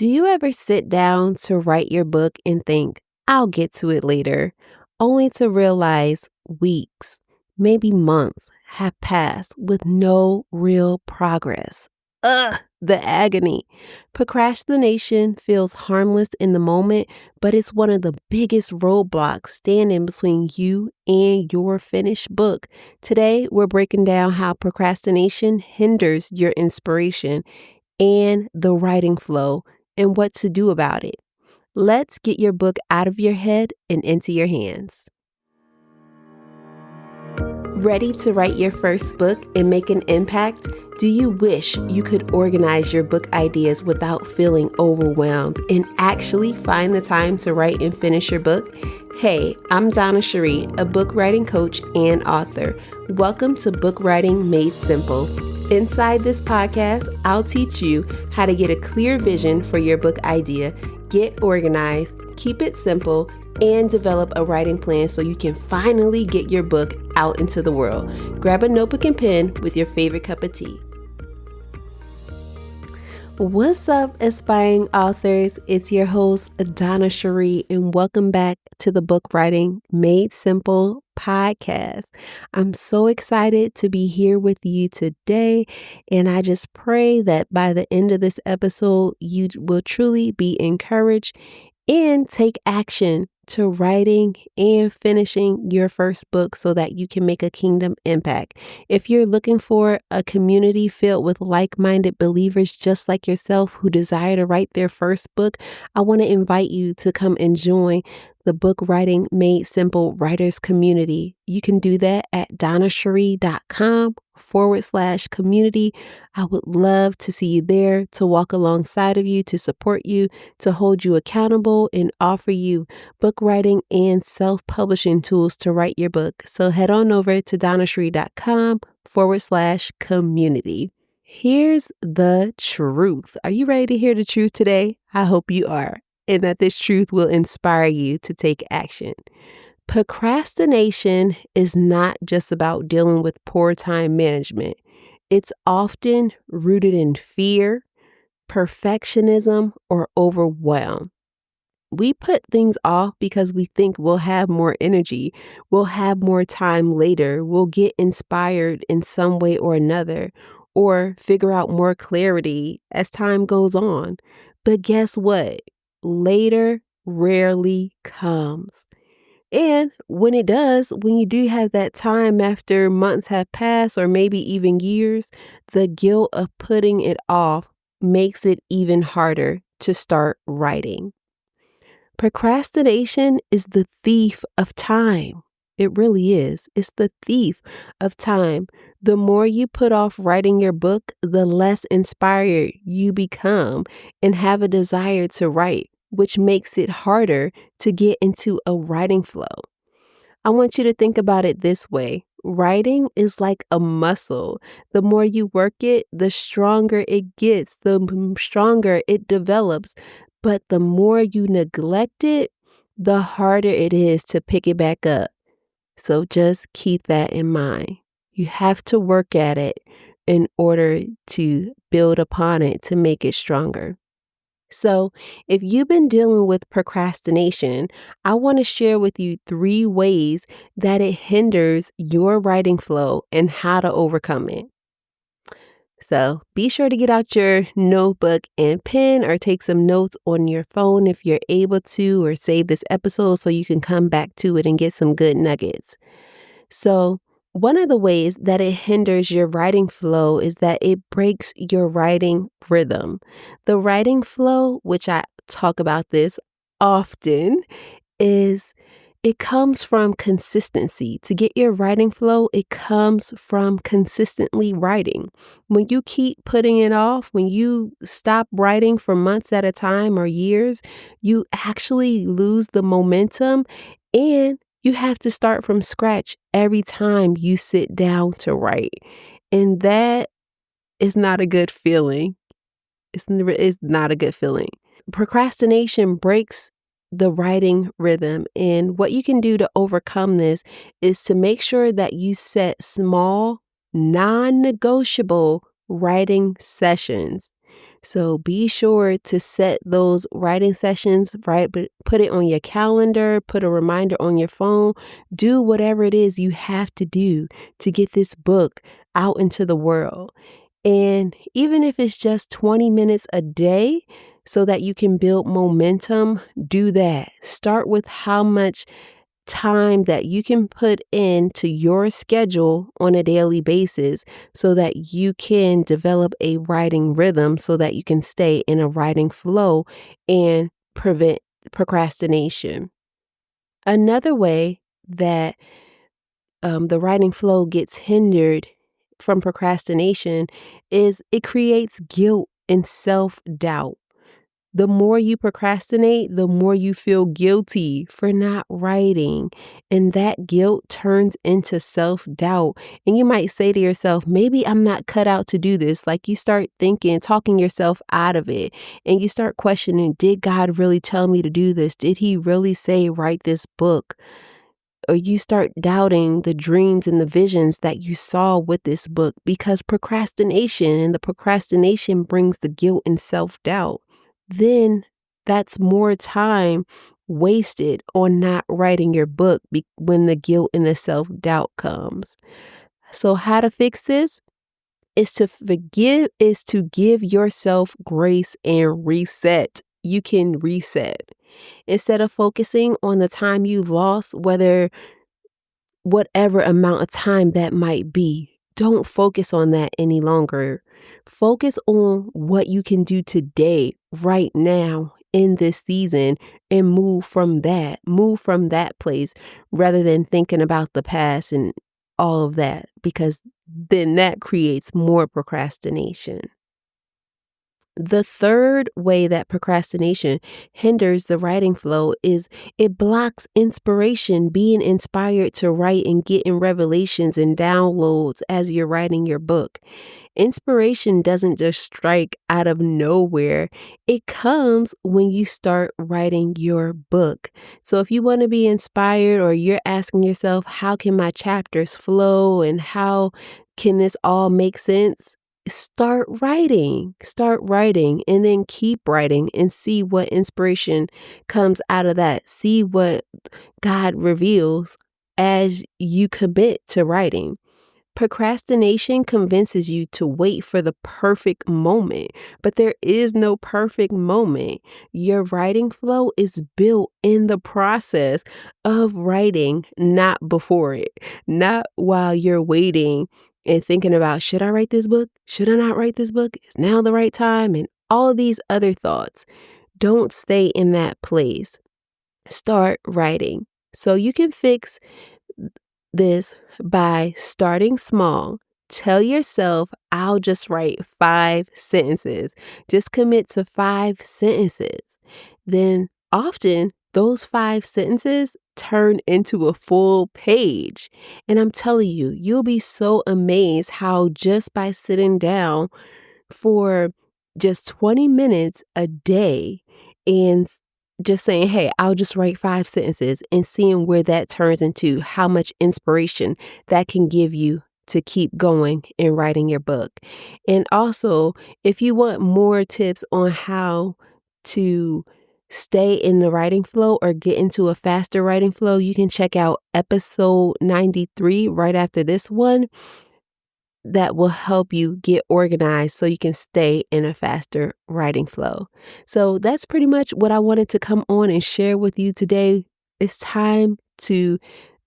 Do you ever sit down to write your book and think, I'll get to it later, only to realize weeks, maybe months have passed with no real progress? Ugh, the agony. Procrastination feels harmless in the moment, but it's one of the biggest roadblocks standing between you and your finished book. Today, we're breaking down how procrastination hinders your inspiration and the writing flow and what to do about it. Let's get your book out of your head and into your hands. Ready to write your first book and make an impact? Do you wish you could organize your book ideas without feeling overwhelmed and actually find the time to write and finish your book? Hey, I'm Donna Cherie, a book writing coach and author. Welcome to Book Writing Made Simple. Inside this podcast, I'll teach you how to get a clear vision for your book idea, get organized, keep it simple, and develop a writing plan so you can finally get your book out into the world. Grab a notebook and pen with your favorite cup of tea. What's up, aspiring authors? It's your host, Donna Cherie, and welcome back to the Book Writing Made Simple podcast. I'm so excited to be here with you today, and I just pray that by the end of this episode, you will truly be encouraged and take action to writing and finishing your first book so that you can make a kingdom impact. If you're looking for a community filled with like-minded believers just like yourself who desire to write their first book, I want to invite you to come and join the Book Writing Made Simple Writers Community. You can do that at donnacherie.com/community. I would love to see you there, to walk alongside of you, to support you, to hold you accountable, and offer you book writing and self-publishing tools to write your book. So head on over to donnacherie.com/community. Here's the truth. Are you ready to hear the truth today? I hope you are, and that this truth will inspire you to take action. Procrastination is not just about dealing with poor time management. It's often rooted in fear, perfectionism, or overwhelm. We put things off because we think we'll have more energy, we'll have more time later, we'll get inspired in some way or another, or figure out more clarity as time goes on. But guess what? Later rarely comes. And when it does, when you do have that time after months have passed or maybe even years, the guilt of putting it off makes it even harder to start writing. Procrastination is the thief of time. It really is. It's the thief of time. The more you put off writing your book, the less inspired you become and have a desire to write, which makes it harder to get into a writing flow. I want you to think about it this way. Writing is like a muscle. The more you work it, the stronger it gets, the stronger it develops. But the more you neglect it, the harder it is to pick it back up. So just keep that in mind. You have to work at it in order to build upon it to make it stronger. So if you've been dealing with procrastination, I want to share with you 3 ways that it hinders your writing flow and how to overcome it. So be sure to get out your notebook and pen or take some notes on your phone if you're able to, or save this episode so you can come back to it and get some good nuggets. So one of the ways that it hinders your writing flow is that it breaks your writing rhythm. The writing flow, which I talk about this often, it comes from consistency. To get your writing flow, it comes from consistently writing. When you keep putting it off, when you stop writing for months at a time or years, you actually lose the momentum, and you have to start from scratch every time you sit down to write. And that is not a good feeling. It's not a good feeling. Procrastination breaks the writing rhythm. And what you can do to overcome this is to make sure that you set small, non-negotiable writing sessions. So be sure to set those writing sessions, right? But put it on your calendar, put a reminder on your phone, do whatever it is you have to do to get this book out into the world. And even if it's just 20 minutes a day so that you can build momentum, do that. Start with how much time that you can put into your schedule on a daily basis so that you can develop a writing rhythm so that you can stay in a writing flow and prevent procrastination. Another way that the writing flow gets hindered from procrastination is it creates guilt and self doubt. The more you procrastinate, the more you feel guilty for not writing. And that guilt turns into self doubt. And you might say to yourself, maybe I'm not cut out to do this. Like you start thinking, talking yourself out of it. And you start questioning, did God really tell me to do this? Did he really say, write this book? Or you start doubting the dreams and the visions that you saw with this book because procrastination and the procrastination brings the guilt and self doubt. Then that's more time wasted on not writing your book when the guilt and the self doubt comes. So how to fix this is to give yourself grace and reset. You can reset. Instead of focusing on the time you lost, whatever amount of time that might be, don't focus on that any longer. Focus on what you can do today, right now, in this season, and move from that. Move from that place rather than thinking about the past and all of that, because then that creates more procrastination. The third way that procrastination hinders the writing flow is it blocks inspiration, being inspired to write and getting revelations and downloads as you're writing your book. Inspiration doesn't just strike out of nowhere. It comes when you start writing your book. So if you want to be inspired or you're asking yourself, how can my chapters flow and how can this all make sense? Start writing, and then keep writing and see what inspiration comes out of that. See what God reveals as you commit to writing. Procrastination convinces you to wait for the perfect moment, but there is no perfect moment. Your writing flow is built in the process of writing, not before it, not while you're waiting and thinking about, should I write this book? Should I not write this book? Is now the right time? And all of these other thoughts. Don't stay in that place. Start writing. So you can fix this by starting small. Tell yourself, I'll just write 5 sentences. Just commit to 5 sentences. Then often those 5 sentences turn into a full page. And I'm telling you, you'll be so amazed how just by sitting down for just 20 minutes a day and just saying, hey, I'll just write 5 sentences and seeing where that turns into, how much inspiration that can give you to keep going and writing your book. And also, if you want more tips on how to stay in the writing flow or get into a faster writing flow, you can check out episode 93 right after this one. That will help you get organized so you can stay in a faster writing flow. So that's pretty much what I wanted to come on and share with you today. It's time to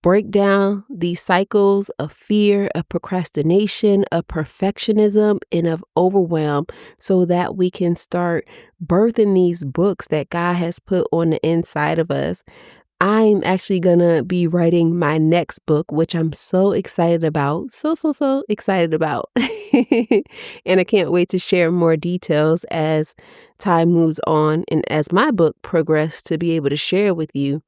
break down these cycles of fear, of procrastination, of perfectionism, and of overwhelm so that we can start birthing these books that God has put on the inside of us. I'm actually gonna be writing my next book, which I'm so excited about. So excited about. And I can't wait to share more details as time moves on and as my book progresses to be able to share with you.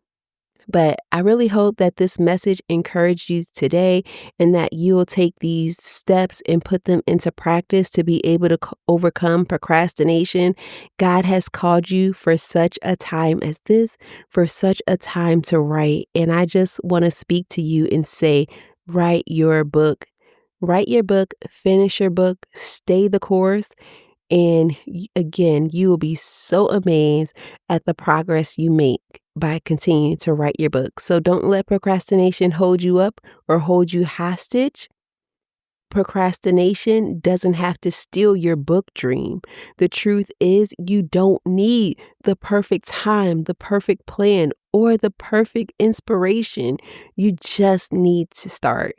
But I really hope that this message encouraged you today and that you will take these steps and put them into practice to be able to overcome procrastination. God has called you for such a time as this, for such a time to write. And I just want to speak to you and say, write your book. Write your book, finish your book, stay the course. And again, you will be so amazed at the progress you make by continuing to write your book. So don't let procrastination hold you up or hold you hostage. Procrastination doesn't have to steal your book dream. The truth is, you don't need the perfect time, the perfect plan, or the perfect inspiration. You just need to start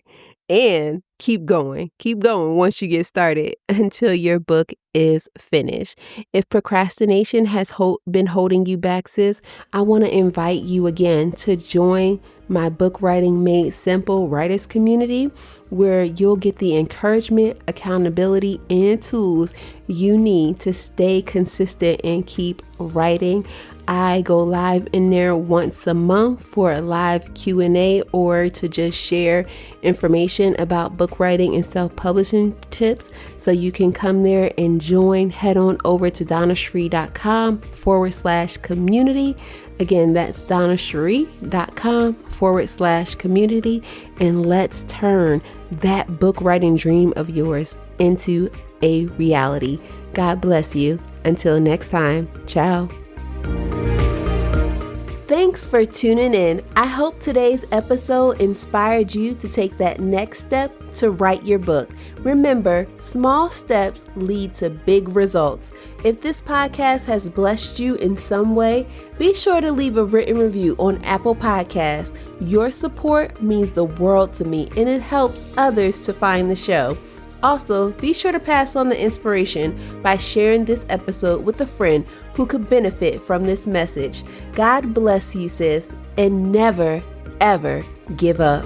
and keep going. Keep going once you get started until your book is finished. If procrastination has been holding you back, sis, I want to invite you again to join my Book Writing Made Simple Writers community, where you'll get the encouragement, accountability, and tools you need to stay consistent and keep writing. I go live in there once a month for a live Q&A or to just share information about book writing and self-publishing tips. So you can come there and join. Head on over to donnashree.com/community. Again, that's donnashree.com/community. And let's turn that book writing dream of yours into a reality. God bless you. Until next time, ciao. Thanks for tuning in. I hope today's episode inspired you to take that next step to write your book. Remember, small steps lead to big results. If this podcast has blessed you in some way, be sure to leave a written review on Apple Podcasts. Your support means the world to me, and it helps others to find the show. Also, be sure to pass on the inspiration by sharing this episode with a friend who could benefit from this message. God bless you, sis, and never, ever give up.